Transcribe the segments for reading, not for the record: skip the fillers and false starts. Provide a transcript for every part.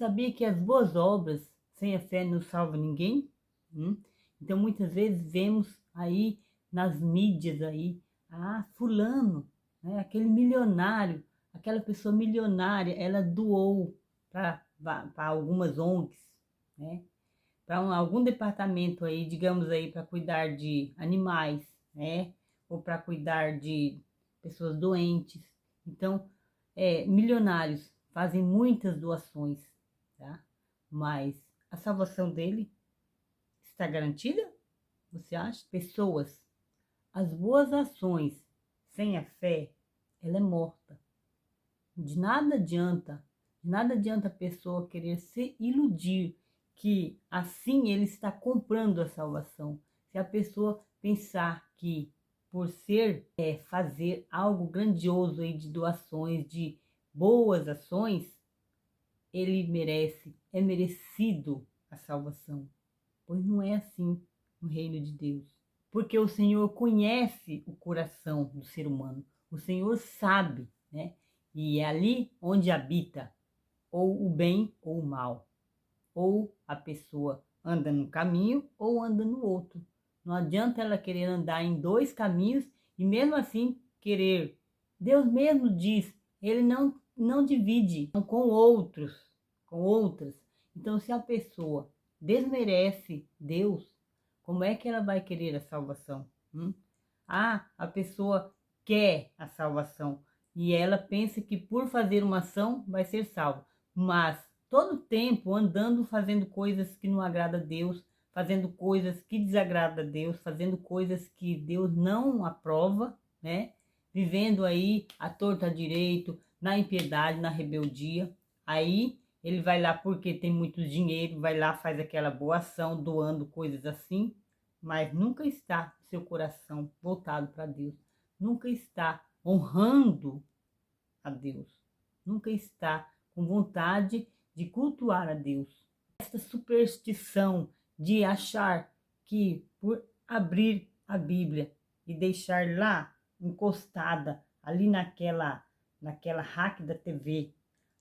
sabia que as boas obras sem a fé não salvam ninguém? Hum? Então, muitas vezes vemos aí nas mídias aí, fulano, né, aquele milionário, aquela pessoa milionária, ela doou para algumas ONGs, né, para algum departamento aí, digamos aí, para cuidar de animais, né, ou para cuidar de pessoas doentes. Então, milionários fazem muitas doações, tá? Mas a salvação dele está garantida? Você acha? Pessoas, as boas ações sem a fé, ela é morta. De nada adianta a pessoa querer se iludir que assim ele está comprando a salvação. Se a pessoa pensar que por fazer algo grandioso aí de doações, de boas ações, ele é merecido a salvação. Pois não é assim no reino de Deus. Porque o Senhor conhece o coração do ser humano. O Senhor sabe, né? E é ali onde habita ou o bem ou o mal. Ou a pessoa anda num caminho ou anda no outro. Não adianta ela querer andar em dois caminhos e mesmo assim querer. Deus mesmo diz, ele não divide com outras. Então, se a pessoa desmerece Deus, como é que ela vai querer a salvação? A pessoa quer a salvação e ela pensa que por fazer uma ação vai ser salva, mas todo tempo andando fazendo coisas que não agrada a Deus, fazendo coisas que desagrada a Deus, fazendo coisas que Deus não aprova, né? Vivendo aí à torta à direito, na impiedade, na rebeldia. Aí ele vai lá porque tem muito dinheiro, vai lá, faz aquela boa ação, doando coisas assim, mas nunca está seu coração voltado para Deus, nunca está honrando a Deus, nunca está com vontade de cultuar a Deus. Esta superstição de achar que por abrir a Bíblia e deixar lá encostada, ali naquela rack da TV,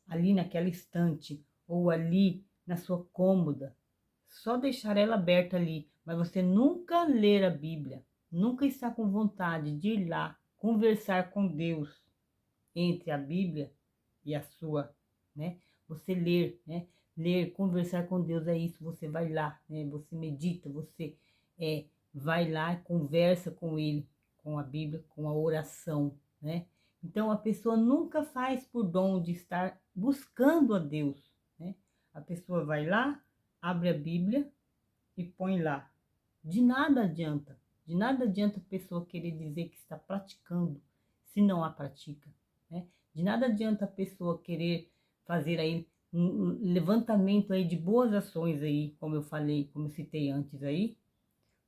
ali naquela estante, ou ali na sua cômoda, só deixar ela aberta ali, mas você nunca ler a Bíblia, nunca está com vontade de ir lá conversar com Deus entre a Bíblia e a sua, né? Você ler, né? Ler, conversar com Deus é isso. Você vai lá, né? Você medita, você vai lá e conversa com Ele, com a Bíblia, com a oração, né? Então a pessoa nunca faz por dom de estar buscando a Deus, né? A pessoa vai lá, abre a Bíblia e põe lá. De nada adianta a pessoa querer dizer que está praticando, se não a pratica, né? De nada adianta a pessoa querer fazer aí um levantamento aí de boas ações aí, como eu falei, como eu citei antes aí,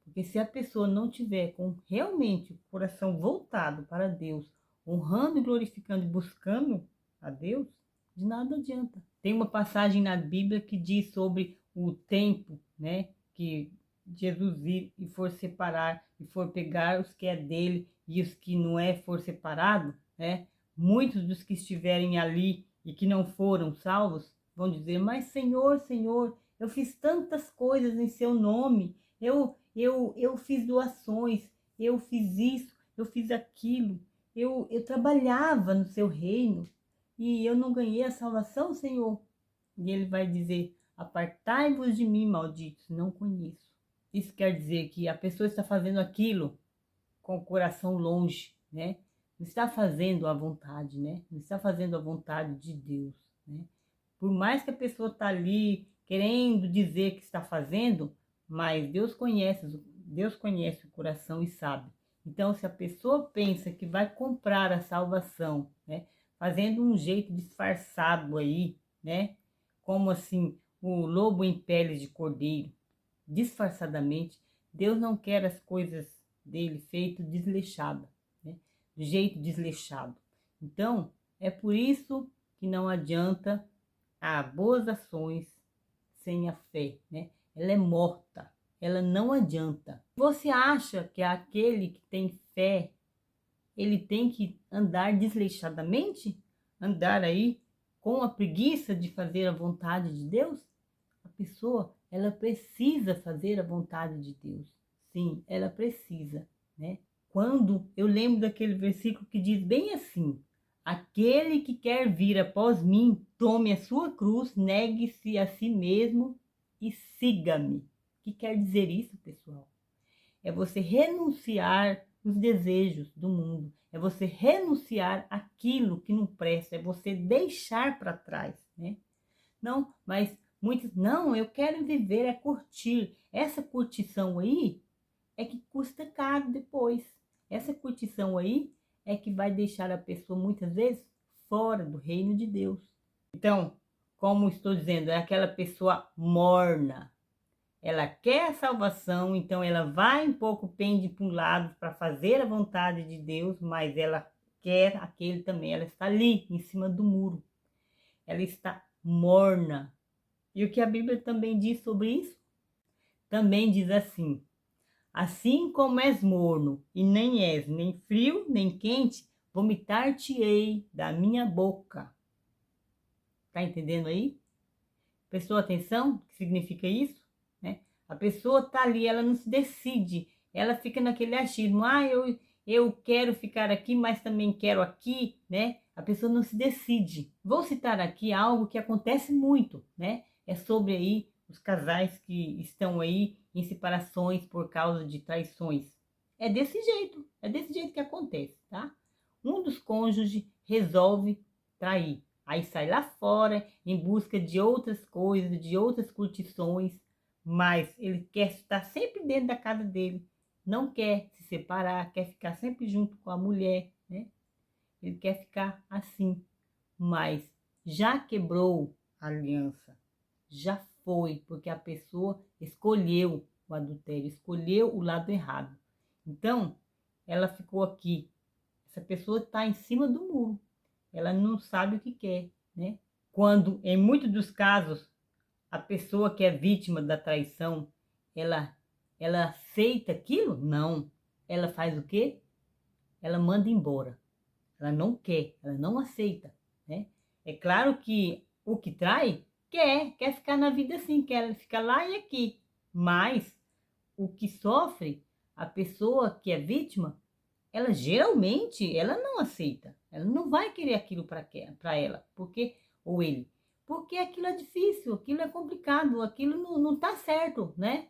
porque se a pessoa não tiver com realmente o coração voltado para Deus, honrando e glorificando e buscando a Deus, de nada adianta. Tem uma passagem na Bíblia que diz sobre o tempo, né, que Jesus vir e for separar e for pegar os que é dele e os que não é for separado, né? Muitos dos que estiverem ali e que não foram salvos vão dizer: mas Senhor, Senhor, eu fiz tantas coisas em seu nome, eu fiz doações, eu fiz isso, eu fiz aquilo, eu trabalhava no seu reino e eu não ganhei a salvação, Senhor. E ele vai dizer: apartai-vos de mim, malditos, não conheço. Isso quer dizer que a pessoa está fazendo aquilo com o coração longe, né? Não está fazendo a vontade, né? Não está fazendo a vontade de Deus, né? Por mais que a pessoa está ali querendo dizer que está fazendo, mas Deus conhece o coração e sabe. Então, se a pessoa pensa que vai comprar a salvação, né, fazendo um jeito disfarçado aí, né, como assim, o lobo em peles de cordeiro, disfarçadamente, Deus não quer as coisas dele feito desleixada, né, de jeito desleixado. Então, é por isso que não adianta boas ações sem a fé, né? Ela é morta, ela não adianta. Você acha que aquele que tem fé, ele tem que andar desleixadamente? Andar aí com a preguiça de fazer a vontade de Deus? A pessoa, ela precisa fazer a vontade de Deus. Sim, ela precisa, né? Quando eu lembro daquele versículo que diz bem assim: aquele que quer vir após mim, tome a sua cruz, negue-se a si mesmo e siga-me. O que quer dizer isso, pessoal? É você renunciar os desejos do mundo, é você renunciar aquilo que não presta, é você deixar para trás, né? Não, mas muitos, não, eu quero viver, é curtir. Essa curtição aí é que custa caro depois. Essa curtição aí é que vai deixar a pessoa muitas vezes fora do reino de Deus. Então, como estou dizendo, é aquela pessoa morna. Ela quer a salvação, então ela vai um pouco pende para um lado para fazer a vontade de Deus, mas ela quer aquele também. Ela está ali, em cima do muro. Ela está morna. E o que a Bíblia também diz sobre isso? Também diz assim: assim como és morno, e nem és nem frio, nem quente, vomitar-te-ei da minha boca. Tá entendendo aí? Prestou atenção? O que significa isso? Né? A pessoa tá ali, ela não se decide, ela fica naquele achismo, eu quero ficar aqui, mas também quero aqui, né? A pessoa não se decide. Vou citar aqui algo que acontece muito, né? É sobre aí os casais que estão aí em separações por causa de traições. É desse jeito que acontece, tá? Um dos cônjuges resolve trair. Aí sai lá fora em busca de outras coisas, de outras curtições, mas ele quer estar sempre dentro da casa dele, não quer se separar, quer ficar sempre junto com a mulher, né? Ele quer ficar assim, mas já quebrou a aliança, já foi, porque a pessoa escolheu o adultério, escolheu o lado errado. Então, ela ficou aqui, essa pessoa está em cima do muro, ela não sabe o que quer, né? Quando, em muitos dos casos, a pessoa que é vítima da traição, ela, ela aceita aquilo? Não. Ela faz o quê? Ela manda embora. Ela não quer, ela não aceita, né? É claro que o que trai quer ficar na vida assim, quer ficar lá e aqui. Mas o que sofre, a pessoa que é vítima, ela geralmente ela não aceita. Ela não vai querer aquilo para ela, porque ou ele, porque aquilo é difícil, aquilo é complicado, aquilo não tá certo, né?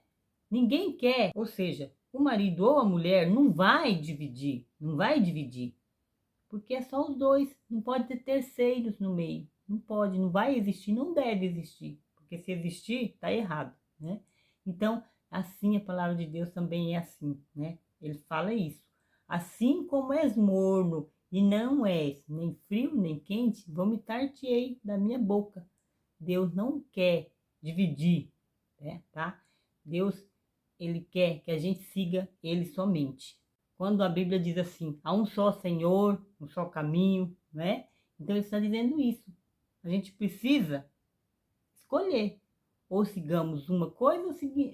Ninguém quer, ou seja, o marido ou a mulher não vai dividir, porque é só os dois, não pode ter terceiros no meio, não pode, não vai existir, não deve existir, porque se existir, tá errado, né? Então, assim a palavra de Deus também é assim, né? Ele fala isso. Assim como és morno e não és nem frio nem quente, vomitar-te-ei da minha boca. Deus não quer dividir, né? Tá? Deus, ele quer que a gente siga ele somente. Quando a Bíblia diz assim, há um só Senhor, um só caminho, né? Então ele está dizendo isso. A gente precisa escolher. Ou sigamos uma coisa,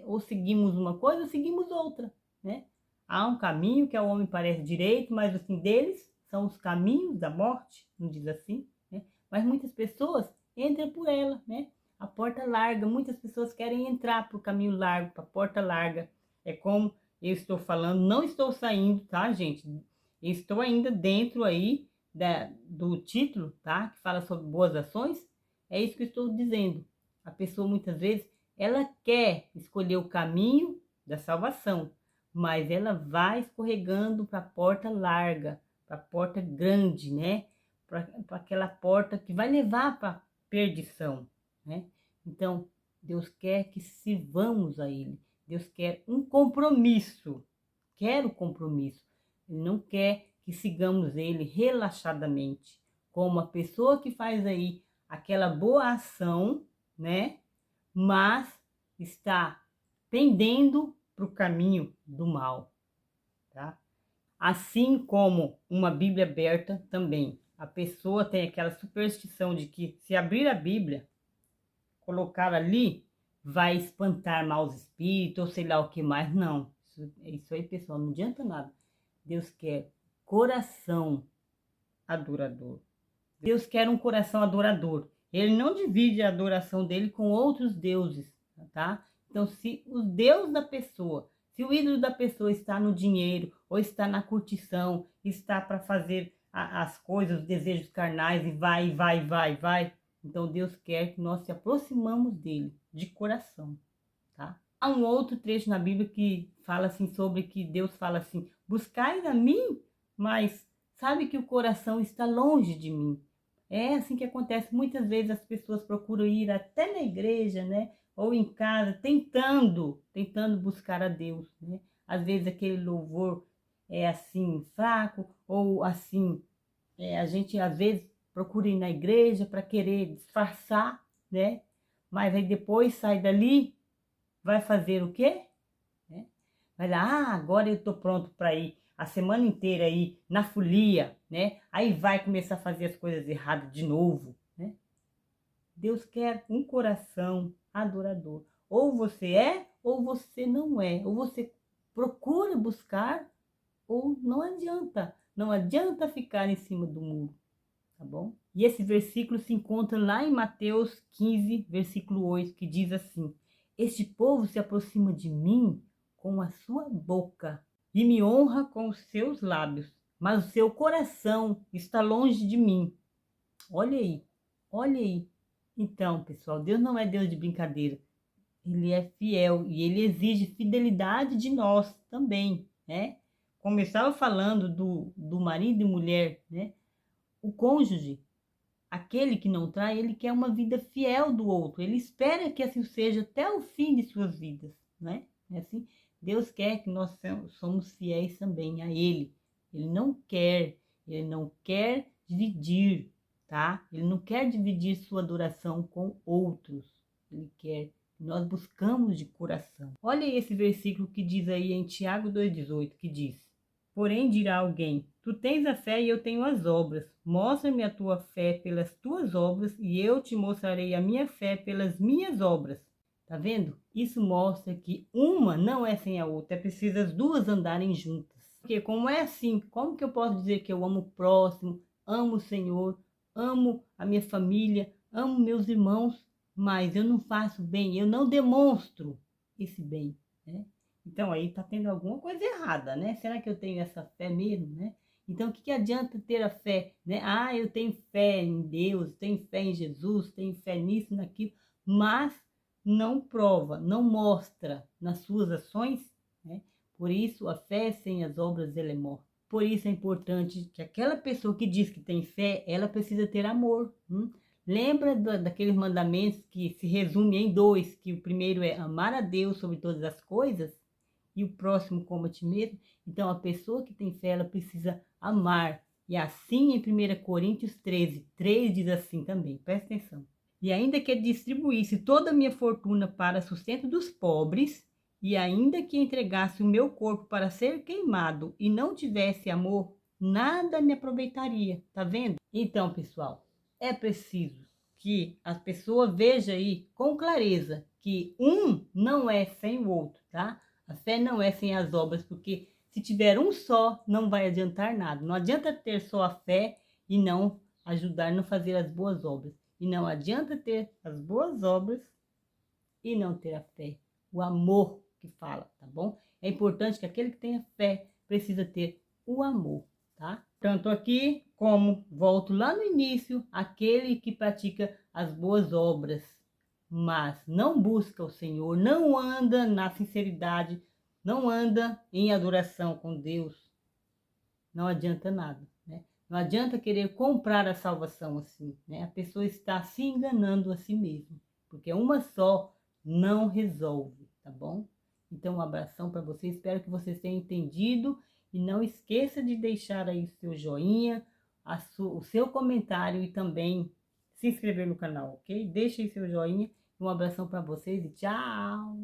ou seguimos uma coisa, ou seguimos outra, né? Há um caminho que ao homem parece direito, mas o fim deles são os caminhos da morte, não diz assim, né? Mas muitas pessoas entram por ela, né? A porta larga, muitas pessoas querem entrar para o caminho largo, para a porta larga. É como eu estou falando, não estou saindo, tá, gente? Eu estou ainda dentro aí do título, tá? Que fala sobre boas ações. É isso que eu estou dizendo. A pessoa muitas vezes ela quer escolher o caminho da salvação, mas ela vai escorregando para a porta larga, para a porta grande, né? Para aquela porta que vai levar para a perdição, né? Então, Deus quer que sirvamos a Ele. Deus quer um compromisso. Quer o compromisso. Ele não quer que sigamos Ele relaxadamente, como a pessoa que faz aí aquela boa ação, né? Mas está pendendo para o caminho do mal, tá? Assim como uma Bíblia aberta também. A pessoa tem aquela superstição de que se abrir a Bíblia, colocar ali, vai espantar maus espíritos, ou sei lá o que mais. Não, isso aí, pessoal, não adianta nada. Deus quer coração adorador. Deus quer um coração adorador. Ele não divide a adoração dele com outros deuses, tá? Então, se o Deus da pessoa, se o ídolo da pessoa está no dinheiro, ou está na curtição, está para fazer as coisas, os desejos carnais, e vai, então Deus quer que nós se aproximamos dele, de coração, tá? Há um outro trecho na Bíblia que fala assim sobre que Deus fala assim: buscai a mim, mas sabe que o coração está longe de mim. É assim que acontece. Muitas vezes as pessoas procuram ir até na igreja, né? Ou em casa, tentando buscar a Deus, né? Às vezes aquele louvor é assim fraco, ou assim, a gente às vezes procura ir na igreja para querer disfarçar, né? Mas aí depois sai dali, vai fazer o quê? Né? Vai lá, agora eu estou pronto para ir a semana inteira aí na folia, né? Aí vai começar a fazer as coisas erradas de novo, né? Deus quer um coração adorador. Ou você é, ou você não é. Ou você procura buscar, ou não adianta. Não adianta ficar em cima do muro, tá bom? E esse versículo se encontra lá em Mateus 15, versículo 8, que diz assim: este povo se aproxima de mim com a sua boca e me honra com os seus lábios, mas o seu coração está longe de mim. Olha aí, olha aí. Então, pessoal, Deus não é Deus de brincadeira. Ele é fiel e ele exige fidelidade de nós também, né? Como eu estava falando do marido e mulher, né? O cônjuge, aquele que não trai, ele quer uma vida fiel do outro. Ele espera que assim seja até o fim de suas vidas, né? É assim, Deus quer que nós somos fiéis também a Ele. Ele não quer dividir, tá? Ele não quer dividir sua adoração com outros. Ele quer que nós buscamos de coração. Olha esse versículo que diz aí em Tiago 2,18, que diz: porém dirá alguém: tu tens a fé e eu tenho as obras. Mostra-me a tua fé pelas tuas obras e eu te mostrarei a minha fé pelas minhas obras. Tá vendo? Isso mostra que uma não é sem a outra, é preciso as duas andarem juntas. Porque como é assim, como que eu posso dizer que eu amo o próximo, amo o Senhor, amo a minha família, amo meus irmãos, mas eu não faço bem, eu não demonstro esse bem, né? Então aí tá tendo alguma coisa errada, né? Será que eu tenho essa fé mesmo, né? Então o que adianta ter a fé, né? Ah, eu tenho fé em Deus, tenho fé em Jesus, tenho fé nisso, naquilo, mas não prova, não mostra nas suas ações, né? Por isso a fé sem as obras ela é morta. Por isso é importante que aquela pessoa que diz que tem fé, ela precisa ter amor. Lembra daqueles mandamentos que se resume em dois, que o primeiro é amar a Deus sobre todas as coisas e o próximo como a ti mesmo? Então, a pessoa que tem fé, ela precisa amar. E assim, em 1 Coríntios 13, 3 diz assim também, presta atenção. E ainda que distribuísse toda a minha fortuna para sustento dos pobres, e ainda que entregasse o meu corpo para ser queimado e não tivesse amor, nada me aproveitaria, tá vendo? Então, pessoal, é preciso que a pessoa veja aí com clareza que um não é sem o outro, tá? A fé não é sem as obras, porque se tiver um só, não vai adiantar nada. Não adianta ter só a fé e não ajudar, não fazer as boas obras. E não adianta ter as boas obras e não ter a fé. O amor que fala, tá bom? É importante que aquele que tenha fé precisa ter o amor, tá? Tanto aqui como, volto lá no início, aquele que pratica as boas obras, mas não busca o Senhor, não anda na sinceridade, não anda em adoração com Deus, não adianta nada, né? Não adianta querer comprar a salvação assim, né? A pessoa está se enganando a si mesma, porque uma só não resolve, tá bom? Então, um abração para vocês, espero que vocês tenham entendido e não esqueça de deixar aí o seu joinha, o seu comentário e também se inscrever no canal, ok? Deixe aí seu joinha, um abração para vocês e tchau!